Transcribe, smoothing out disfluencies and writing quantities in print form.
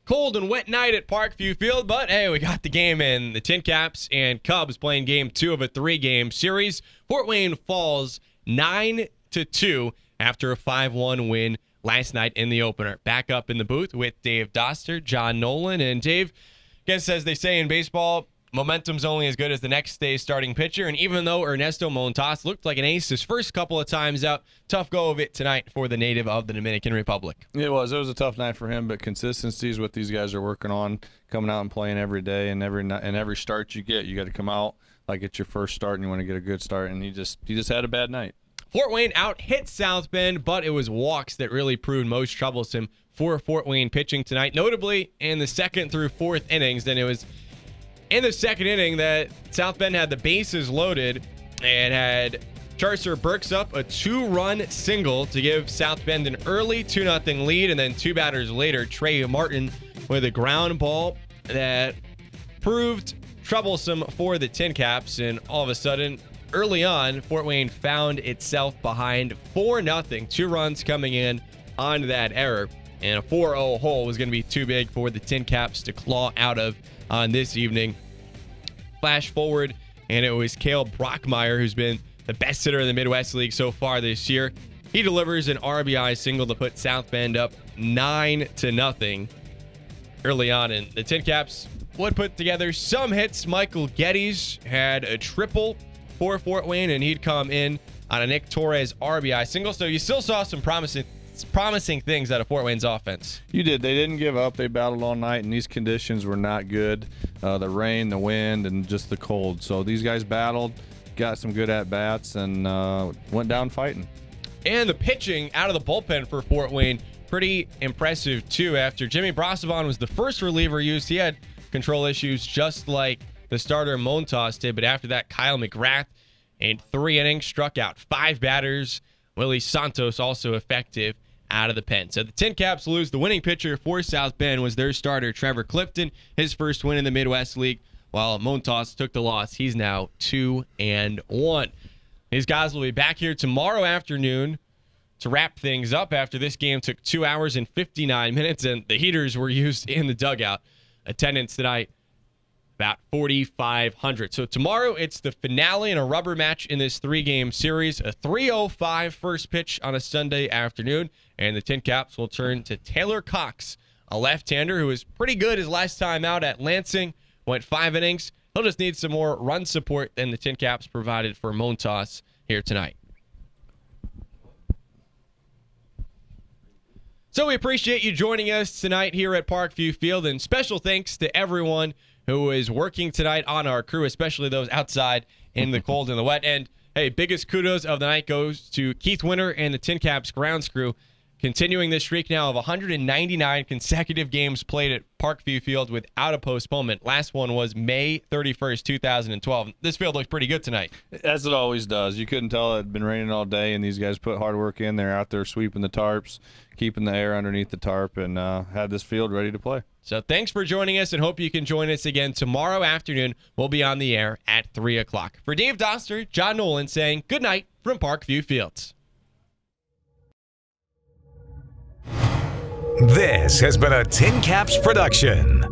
cold and wet night at Parkview Field, but hey, we got the game in. The TinCaps and Cubs playing game 2 of a 3-game series. Fort Wayne falls 9-2 after a 5-1 win last night in the opener. Back up in the booth with Dave Doster, John Nolan, and Dave, I guess as they say in baseball, momentum's only as good as the next day's starting pitcher, and even though Ernesto Montas looked like an ace his first couple of times out, tough go of it tonight for the native of the Dominican Republic. It was a tough night for him, but consistency is what these guys are working on, coming out and playing every day, and every start you get, you got to come out like it's your first start and you want to get a good start, and he just had a bad night. Fort Wayne out-hit South Bend, but it was walks that really proved most troublesome for Fort Wayne pitching tonight, notably in the second through fourth innings. Then it was in the second inning that South Bend had the bases loaded and had Charcer Burks up a 2-run single to give South Bend an early 2-0 lead, and then 2 batters later, Trey Martin with a ground ball that proved troublesome for the TinCaps, and all of a sudden, early on, Fort Wayne found itself behind 4-0, 2 runs coming in on that error, and a 4-0 hole was going to be too big for the TinCaps to claw out of on this evening. Flash forward, and it was Cale Brockmeyer, who's been the best hitter in the Midwest League so far this year. He delivers an RBI single to put South Bend up 9-0 early on, and the TinCaps would put together some hits. Michael Geddes had a triple for Fort Wayne, and he'd come in on a Nick Torres RBI single. So you still saw some promising things out of Fort Wayne's offense. You did. They didn't give up. They battled all night, and these conditions were not good. The rain, the wind, and just the cold. So these guys battled, got some good at-bats, and went down fighting. And the pitching out of the bullpen for Fort Wayne, pretty impressive too. After Jimmy Brosavon was the first reliever used, he had control issues just like the starter Montas did, but after that, Kyle McGrath in 3 innings struck out 5 batters. Willie Santos also effective out of the pen. So the TinCaps lose. The winning pitcher for South Bend was their starter, Trevor Clifton, his first win in the Midwest League, while Montas took the loss. He's now 2-1. These guys will be back here tomorrow afternoon to wrap things up after this game took 2 hours and 59 minutes, and the heaters were used in the dugout. Attendance tonight, about 4,500. So tomorrow, it's the finale and a rubber match in this 3-game series. A 3:05 first pitch on a Sunday afternoon, and the TinCaps will turn to Taylor Cox, a left-hander who was pretty good his last time out at Lansing, went 5 innings. He'll just need some more run support than the TinCaps provided for Montas here tonight. So we appreciate you joining us tonight here at Parkview Field, and special thanks to everyone who is working tonight on our crew, especially those outside in the cold and the wet. And hey, biggest kudos of the night goes to Keith Winter and the TinCaps grounds crew, continuing this streak now of 199 consecutive games played at Parkview Field without a postponement. Last one was May 31st, 2012. This field looks pretty good tonight. As it always does. You couldn't tell it had been raining all day, and these guys put hard work in. They're out there sweeping the tarps, keeping the air underneath the tarp, and had this field ready to play. So thanks for joining us, and hope you can join us again tomorrow afternoon. We'll be on the air at 3 o'clock. For Dave Doster, John Nolan saying good night from Parkview Fields. This has been a TinCaps production.